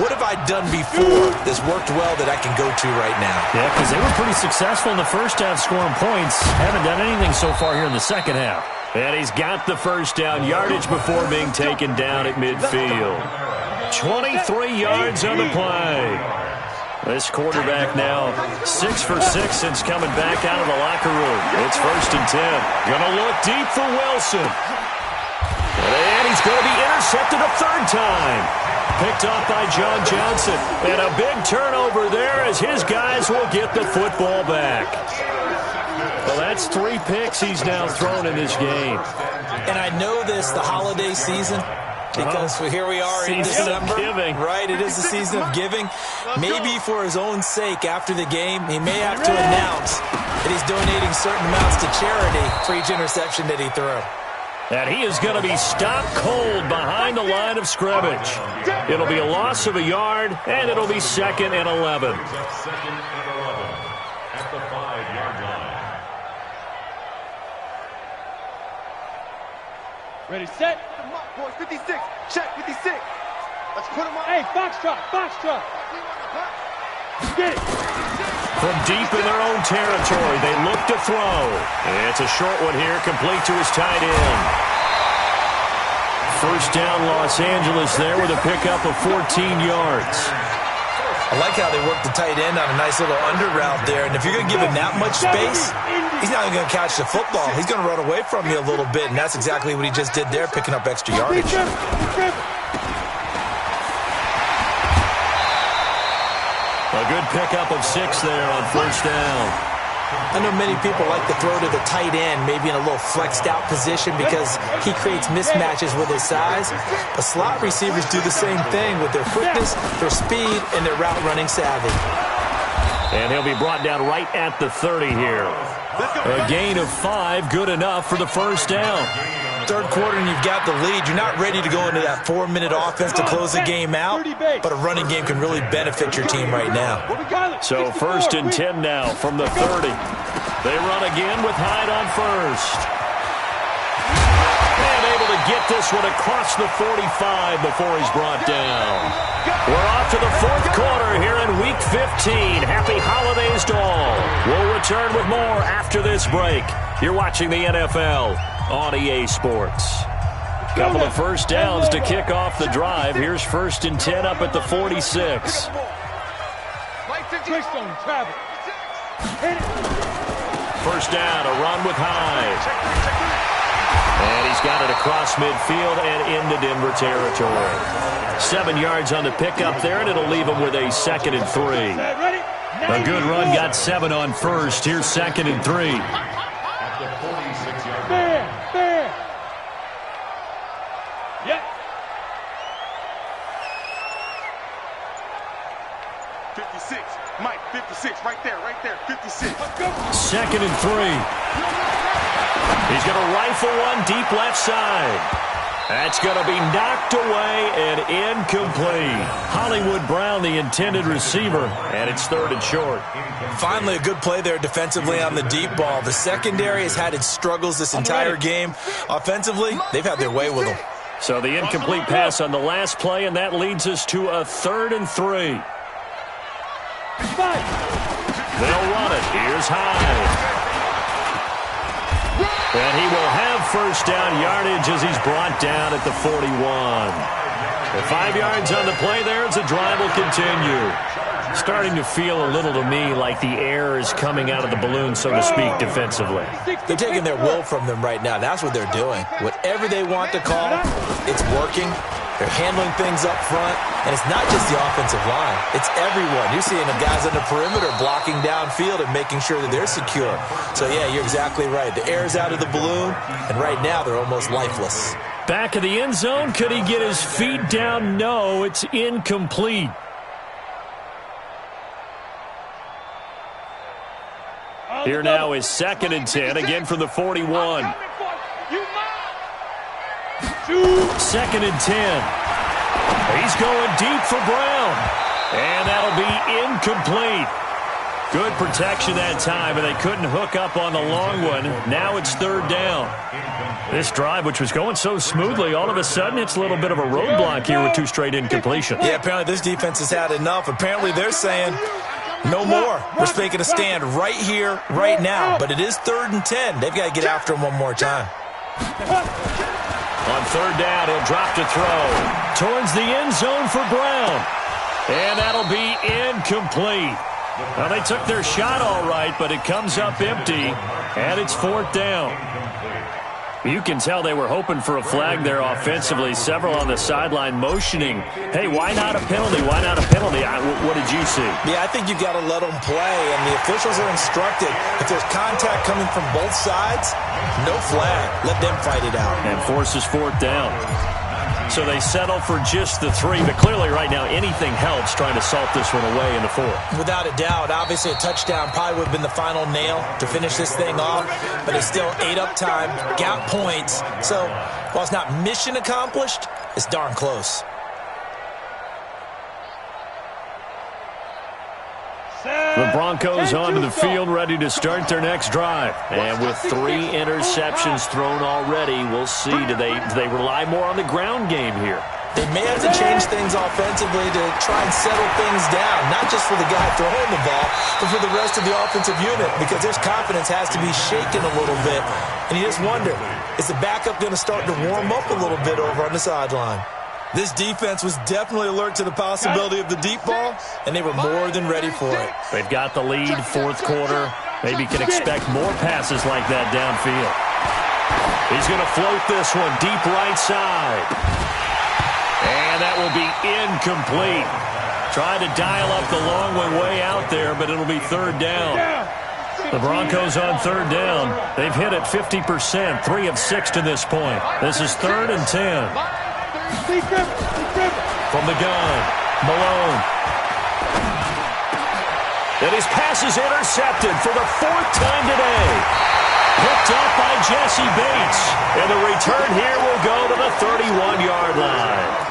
what have I done before that's worked well that I can go to right now? Yeah, because they were pretty successful in the first half scoring points. Haven't done anything so far here in the second half. And he's got the first down, yardage before being taken down at midfield. 23 yards on the play. This quarterback now 6 for 6 since coming back out of the locker room. It's 1st and 10. Gonna look deep for Wilson. And he's going to be intercepted a 3rd time. Picked off by John Johnson. And a big turnover there as his guys will get the football back. Well, that's 3 picks he's now thrown in this game. And I know this, the holiday season, because here we are in December. Giving. Right, it is the season of giving. Maybe for his own sake after the game, he may have to announce that he's donating certain amounts to charity for each interception that he threw. And he is going to be stopped cold behind the line of scrimmage. It'll be a loss of a yard, and it'll be 2nd and 11. Second and 11 at the 5-yard line. Ready, set. Boys, 56. Check, 56. Let's put him on. Hey, Foxtrot. Get it. From deep in their own territory, they look to throw. And it's a short one here, complete to his tight end. First down, Los Angeles there with a pickup of 14 yards. I like how they work the tight end on a nice little under route there. And if you're going to give him that much space, he's not even going to catch the football. He's going to run away from you a little bit, and that's exactly what he just did there, picking up extra yardage. A good pickup of 6 there on first down. I know many people like to throw to the tight end, maybe in a little flexed out position because he creates mismatches with his size. But slot receivers do the same thing with their quickness, their speed, and their route running savvy. And he'll be brought down right at the 30 here. A gain of 5, good enough for the first down. Third quarter and you've got the lead. You're not ready to go into that 4-minute offense to close the game out, but a running game can really benefit your team right now. So 1st and 10 now from the 30. They run again with Hyde on first. And able to get this one across the 45 before he's brought down. We're off to the 4th quarter here in Week 15. Happy holidays to all. We'll return with more after this break. You're watching the NFL on EA Sports. Couple of first downs to kick off the drive. Here's 1st and 10 up at the 46. First down, a run with Hyde. And he's got it across midfield and into Denver territory. 7 yards on the pickup there, and it'll leave him with a 2nd and 3. A good run, got 7 on first. Here's 2nd and 3. At the 46-yard line. Yep. 56. Mike, 56. Right there, 56. 2nd and 3. He's going to rifle one deep left side. That's going to be knocked away and incomplete. Hollywood Brown, the intended receiver, and it's 3rd and short. Finally, a good play there defensively on the deep ball. The secondary has had its struggles this entire game. Offensively, they've had their way with them. So the incomplete pass on the last play, and that leads us to a 3rd and 3. They'll run it. Here's Hyde. And he will have first down yardage as he's brought down at the 41. With 5 yards on the play there as the drive will continue. Starting to feel a little to me like the air is coming out of the balloon, so to speak, defensively. They're taking their will from them right now. That's what they're doing. Whatever they want to call, it's working. They're handling things up front, and it's not just the offensive line. It's everyone. You're seeing the guys on the perimeter blocking downfield and making sure that they're secure. So, yeah, you're exactly right. The air's out of the balloon, and right now they're almost lifeless. Back of the end zone. Could he get his feet down? No, it's incomplete. Here now is 2nd and 10, again from the 41. 2nd and 10. He's going deep for Brown. And that'll be incomplete. Good protection that time, and they couldn't hook up on the long one. Now it's 3rd down. This drive, which was going so smoothly, all of a sudden it's a little bit of a roadblock here with 2 straight incompletions. Yeah, apparently this defense has had enough. Apparently they're saying no more. We're making a stand right here, right now. But it is 3rd and 10. They've got to get after him one more time. On 3rd down, he'll drop to throw. Towards the end zone for Brown. And that'll be incomplete. Well, they took their shot all right, but it comes up empty. And it's 4th down. You can tell they were hoping for a flag there offensively. Several on the sideline motioning, hey, why not a penalty? Why not a penalty? What did you see? Yeah, I think you've got to let them play, and the officials are instructed. If there's contact coming from both sides, no flag. Let them fight it out. And forces 4th down. So they settle for just the 3, but clearly right now anything helps trying to salt this one away in the 4th. Without a doubt, obviously a touchdown probably would have been the final nail to finish this thing off, but it's still ate up time, got points. So while it's not mission accomplished, it's darn close. The Broncos onto the field, ready to start their next drive. And with 3 interceptions thrown already, we'll see. Do they rely more on the ground game here? They may have to change things offensively to try and settle things down, not just for the guy throwing the ball, but for the rest of the offensive unit, because their confidence has to be shaken a little bit. And you just wonder, is the backup going to start to warm up a little bit over on the sideline? This defense was definitely alert to the possibility of the deep ball, and they were more than ready for it. They've got the lead, 4th quarter. Maybe can expect more passes like that downfield. He's going to float this one deep right side. And that will be incomplete. Tried to dial up the long one way out there, but it'll be 3rd down. The Broncos on third down. They've hit it 50%, 3 of 6 to this point. This is 3rd and 10. From the gun, Malone. And his pass is intercepted for the 4th time today. Picked up by Jesse Bates. And the return here will go to the 31-yard line.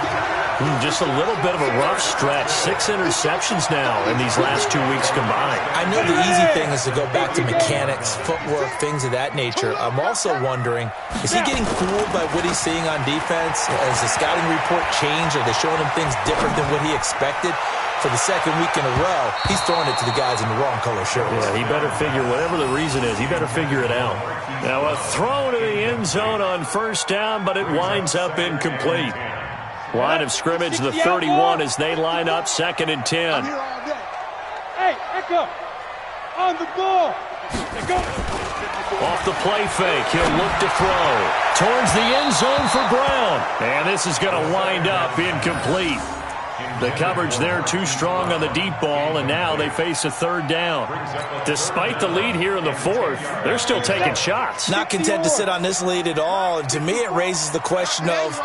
Just a little bit of a rough stretch. 6 interceptions now in these last 2 weeks combined. I know the easy thing is to go back to mechanics, footwork, things of that nature. I'm also wondering, is he getting fooled by what he's seeing on defense? Has the scouting report changed? Are they showing him things different than what he expected? For the 2nd week in a row, he's throwing it to the guys in the wrong color shirts. Yeah, he better figure, whatever the reason is, he better figure it out. Now a throw to the end zone on 1st down, but it winds up incomplete. Line of scrimmage, the 31 as they line up 2nd and 10. Hey, Echo, on the ball. Off the play fake, he'll look to throw. Towards the end zone for Brown. And this is going to wind up incomplete. The coverage there too strong on the deep ball, and now they face a 3rd down. Despite the lead here in the 4th, they're still taking shots. Not content to sit on this lead at all, and to me it raises the question of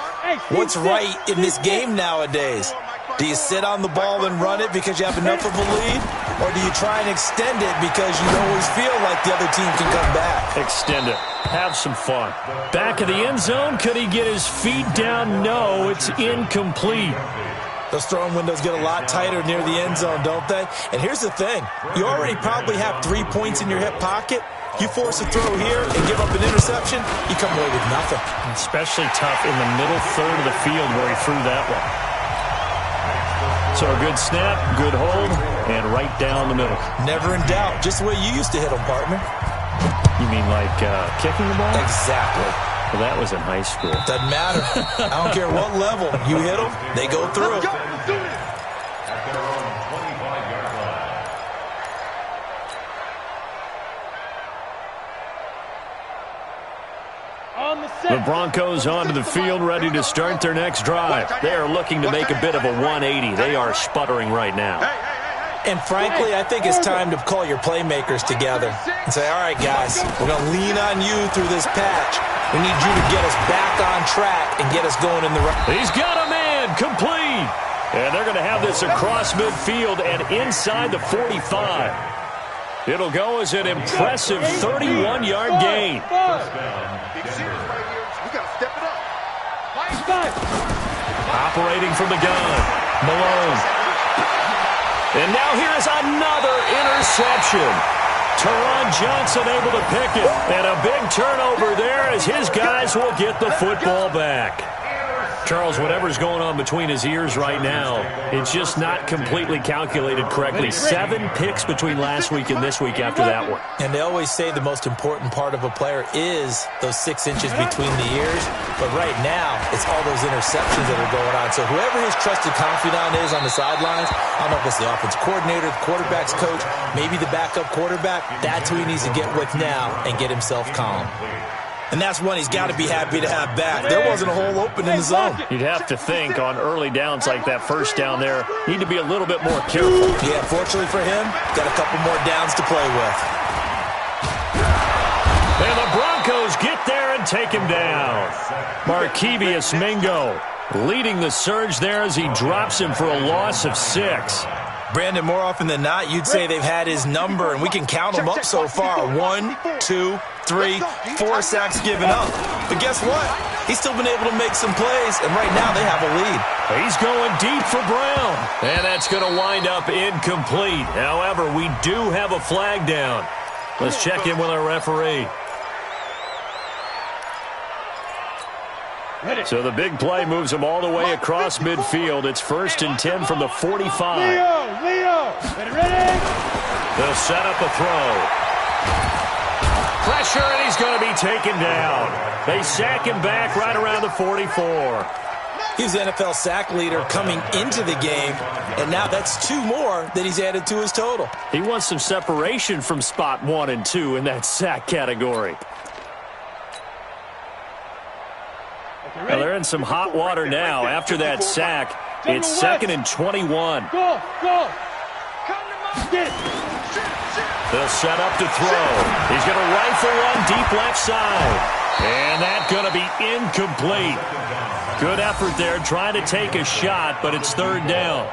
what's right in this game nowadays. Do you sit on the ball and run it because you have enough of a lead, or do you try and extend it because you always feel like the other team can come back? Extend it. Have some fun. Back of the end zone, could he get his feet down? No, it's incomplete. Those throwing windows get a lot tighter near the end zone, don't they? And here's the thing. You already probably have 3 points in your hip pocket. You force a throw here and give up an interception, you come away with nothing. Especially tough in the middle third of the field where he threw that one. So a good snap, good hold, and right down the middle. Never in doubt. Just the way you used to hit them, partner. You mean like kicking the ball? Exactly. Well, that was in high school. Doesn't matter. I don't care what level. You hit them, they go through. The Broncos onto the field, ready to start their next drive. They are looking to make a bit of a 180. They are sputtering right now. And frankly, I think it's time to call your playmakers together and say, all right, guys, we're going to lean on you through this patch. We need you to get us back on track and get us going in the right. He's got a man, complete. And they're going to have this across midfield and inside the 45. It'll go as an impressive 31-yard gain. Operating from the gun, Malone. And now here's another interception. Teron Johnson able to pick it. And a big turnover there as his guys will get the football back. Charles, whatever's going on between his ears right now, it's just not completely calculated correctly. 7 picks between last week and this week after that one. And they always say the most important part of a player is those 6 inches between the ears. But right now, it's all those interceptions that are going on. So whoever his trusted confidant is on the sidelines, I don't know if it's the offensive coordinator, the quarterback's coach, maybe the backup quarterback, that's who he needs to get with now and get himself calm. And that's one he's got to be happy to have back. There wasn't a hole open in the zone. You'd have to think on early downs like that first down there, need to be a little bit more careful. Yeah, fortunately for him, got a couple more downs to play with. And the Broncos get there and take him down. Markevius Mingo leading the surge there as he drops him for a loss of 6. Brandon, more often than not, you'd say they've had his number, and we can count them up so far. 1, 2, 3, 4 sacks given up. But guess what? He's still been able to make some plays, and right now they have a lead. He's going deep for Brown. And that's going to wind up incomplete. However, we do have a flag down. Let's check in with our referee. So the big play moves him all the way across midfield. It's 1st and 10 from the 45. Leo, ready? They'll set up a throw. Pressure, and he's going to be taken down. They sack him back right around the 44. He's the NFL sack leader coming into the game, and now that's 2 more that he's added to his total. He wants some separation from spot 1 and 2 in that sack category. Well, they're in some hot water now. After that sack, it's 2nd and 21. Go. Come to my. They'll set up to throw. He's going to rifle one deep left side. And that's going to be incomplete. Good effort there trying to take a shot, but it's third down.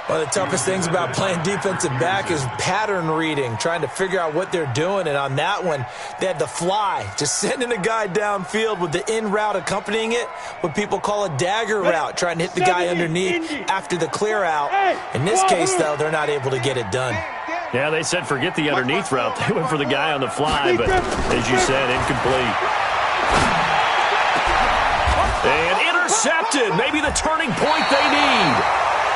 One of the toughest things about playing defensive back is pattern reading, trying to figure out what they're doing. And on that one, they had the fly, just sending a guy downfield with the in route accompanying it, what people call a dagger route, trying to hit the guy underneath after the clear out. In this case, though, they're not able to get it done. Yeah, they said forget the underneath route. They went for the guy on the fly, but as you said, incomplete. And intercepted, maybe the turning point they need.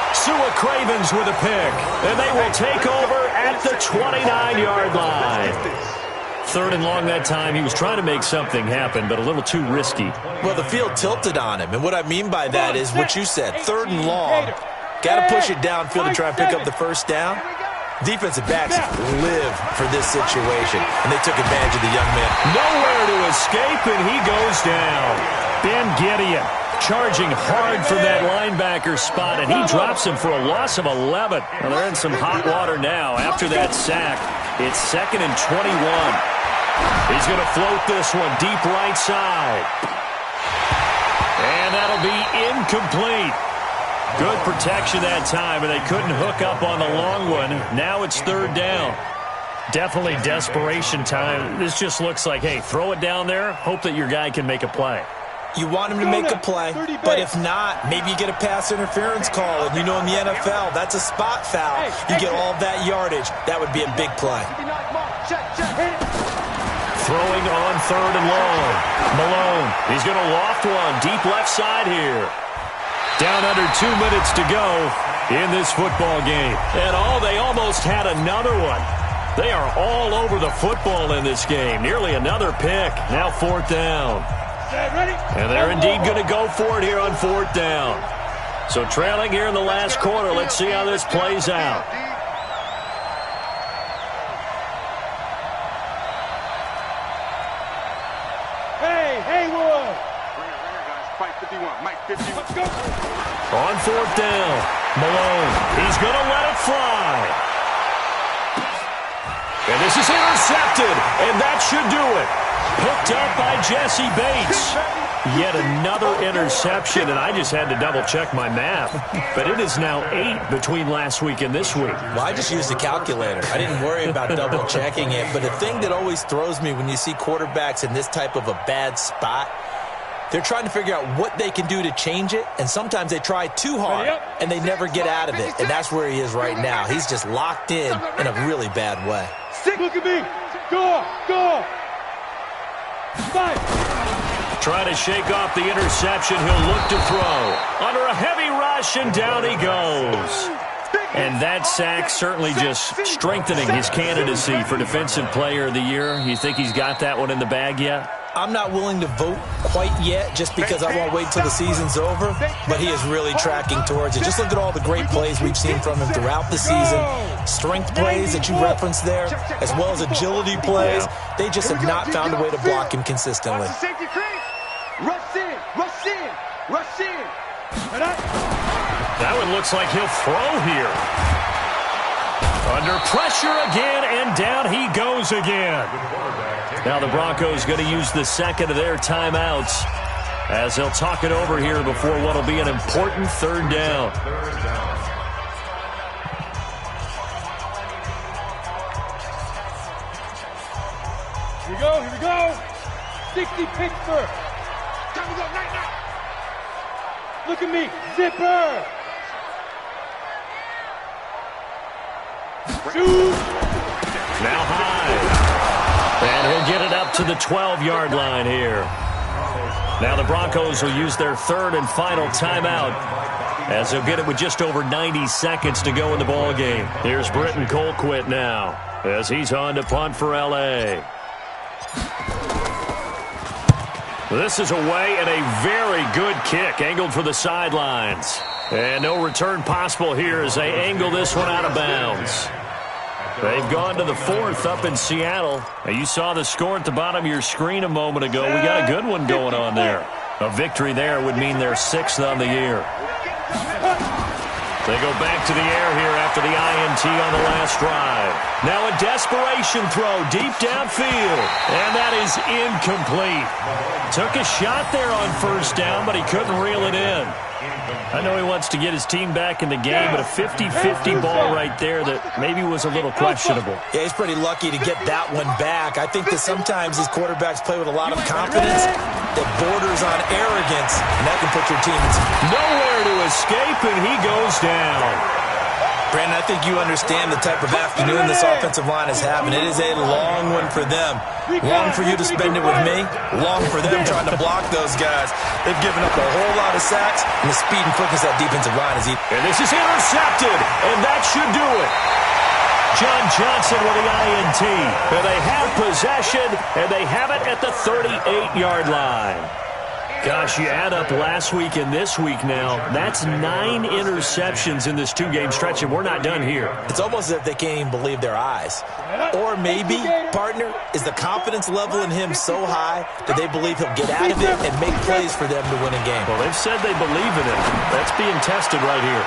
Sua Cravens with a pick, and they will take over at the 29-yard line. Third and long that time. He was trying to make something happen, but a little too risky. Well, the field tilted on him, and what I mean by that is what you said, third and long. Got to push it downfield to try and pick up the first down. Defensive backs live for this situation, and they took advantage of the young man. Nowhere to escape, and he goes down. Ben Gideon charging hard from that linebacker spot, and he drops him for a loss of 11. Well, they're in some hot water now after that sack. It's 2nd and 21. He's going to float this one deep right side. And that'll be incomplete. Good protection that time, and they couldn't hook up on the long one. Now it's third down. Definitely desperation time. This just looks like, hey, throw it down there, hope that your guy can make a play. You want him to make a play, but if not, maybe you get a pass interference call. And you know in the NFL, that's a spot foul. You get all that yardage. That would be a big play. Throwing on third and long. Malone, he's going to loft one deep left side here. Down under 2 minutes to go in this football game. And they almost had another one. They are all over the football in this game. Nearly another pick. Now fourth down. And they're indeed going to go for it here on fourth down. So trailing here in the last quarter. Let's see how this plays out. Hey, Haywood. Mike 51, Mike 51. Let's go. On fourth down, Malone. He's going to let it fly. And this is intercepted, and that should do it. Picked up by Jesse Bates. Yet another interception, and I just had to double-check my math. But it is now 8 between last week and this week. Well, I just used a calculator. I didn't worry about double-checking it. But the thing that always throws me when you see quarterbacks in this type of a bad spot, they're trying to figure out what they can do to change it, and sometimes they try too hard, and they never get out of it. And that's where he is right now. He's just locked in a really bad way. Look at me. Go. Trying to shake off the interception. He'll look to throw. Under a heavy rush, and down he goes. And that sack certainly just strengthening his candidacy for Defensive Player of the Year. You think he's got that one in the bag yet? I'm not willing to vote quite yet just because I won't wait till the season's over, but he is really tracking towards it. Just look at all the great plays we've seen from him throughout the season. Strength plays that you referenced there, as well as agility plays. They just have not found a way to block him consistently. Rush in. That one looks like he'll throw here. Under pressure again, and down he goes again. Now the Broncos going to use the second of their timeouts as they'll talk it over here before what will be an important third down. Here we go. 60 Pittsburgh. Time to go, night. Look at me, zipper. Shoot. Now high. And he'll get it up to the 12-yard line here. Now the Broncos will use their third and final timeout as they'll get it with just over 90 seconds to go in the ball game. Here's Britton Colquitt now as he's on to punt for L.A. This is away and a very good kick angled for the sidelines. And no return possible here as they angle this one out of bounds. They've gone to the fourth up in Seattle. Now, you saw the score at the bottom of your screen a moment ago. We got a good one going on there. A victory there would mean they're 6th on the year. They go back to the air here after the INT on the last drive. Now a desperation throw deep downfield, and that is incomplete. Took a shot there on first down, but he couldn't reel it in. I know he wants to get his team back in the game, but a 50-50 ball right there that maybe was a little questionable. Yeah, he's pretty lucky to get that one back. I think that sometimes these quarterbacks play with a lot of confidence that borders on arrogance, and that can put your team in some... Nowhere to escape, and he goes down. Brandon, I think you understand the type of afternoon this offensive line is having. It is a long one for them. Long for you to spend it with me. Long for them trying to block those guys. They've given up a whole lot of sacks, and the speed and quickness that defensive line is eating. And this is intercepted, and that should do it. John Johnson with the INT. And they have possession, and they have it at the 38-yard line. Gosh, you add up last week and this week now, that's 9 interceptions in this 2-game stretch, and we're not done here. It's almost as if they can't even believe their eyes. Or maybe, partner, is the confidence level in him so high that they believe he'll get out of it and make plays for them to win a game. Well, they've said they believe in him. That's being tested right here.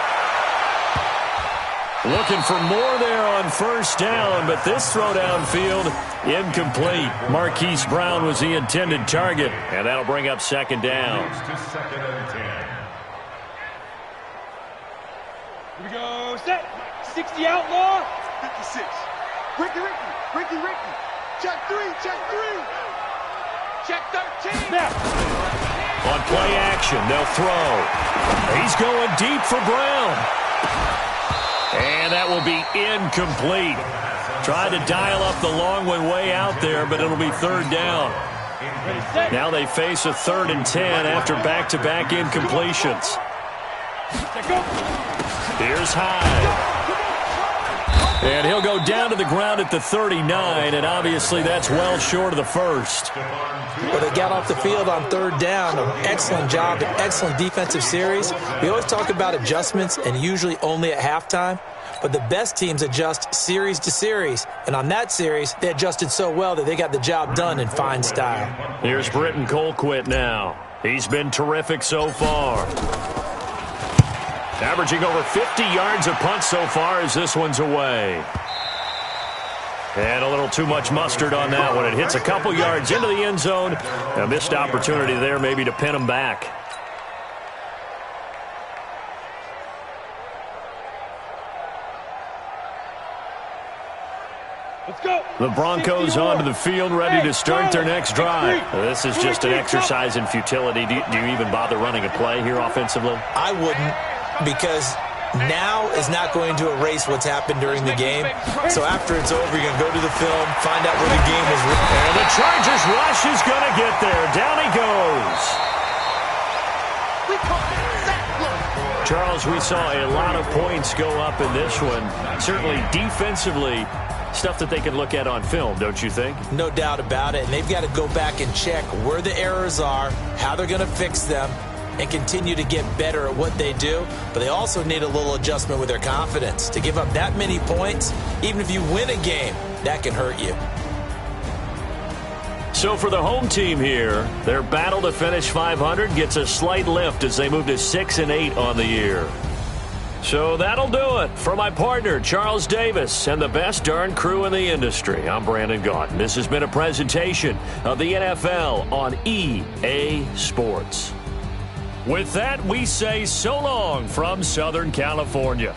Looking for more there on first down, but this throw downfield, incomplete. Marquise Brown was the intended target, and that'll bring up second down. Second and 10. Here we go, set. 60 outlaw. 56. Ricky. Check 3. Check 13. Snap. On play action, they'll throw. He's going deep for Brown. And that will be incomplete. Tried to dial up the long one way out there, but it'll be third down. Now they face a 3rd and 10 after back-to-back incompletions. Here's Hyde. And he'll go down to the ground at the 39, and obviously that's well short of the first. Well, they got off the field on 3rd down. An excellent job, an excellent defensive series. We always talk about adjustments, and usually only at halftime. But the best teams adjust series to series. And on that series, they adjusted so well that they got the job done in fine style. Here's Britton Colquitt now. He's been terrific so far. Averaging over 50 yards a punt so far as this one's away. And a little too much mustard on that one. It hits a couple yards into the end zone. A missed opportunity there maybe to pin him back. The Broncos onto the field, ready to start their next drive. This is just an exercise in futility. Do you even bother running a play here offensively? I wouldn't, because now is not going to erase what's happened during the game. So after it's over, you're going to go to the film, find out where the game was. And the Chargers rush is going to get there. Down he goes. Charles, we saw a lot of points go up in this one. Certainly defensively, stuff that they can look at on film, don't you think? No doubt about it. And they've got to go back and check where the errors are, how they're going to fix them, and continue to get better at what they do. But they also need a little adjustment with their confidence. To give up that many points, even if you win a game, that can hurt you. So for the home team here, their battle to finish 500 gets a slight lift as they move to 6-8 on the year. So that'll do it. For my partner, Charles Davis, and the best darn crew in the industry, I'm Brandon Gaudin. This has been a presentation of the NFL on EA Sports. With that, we say so long from Southern California.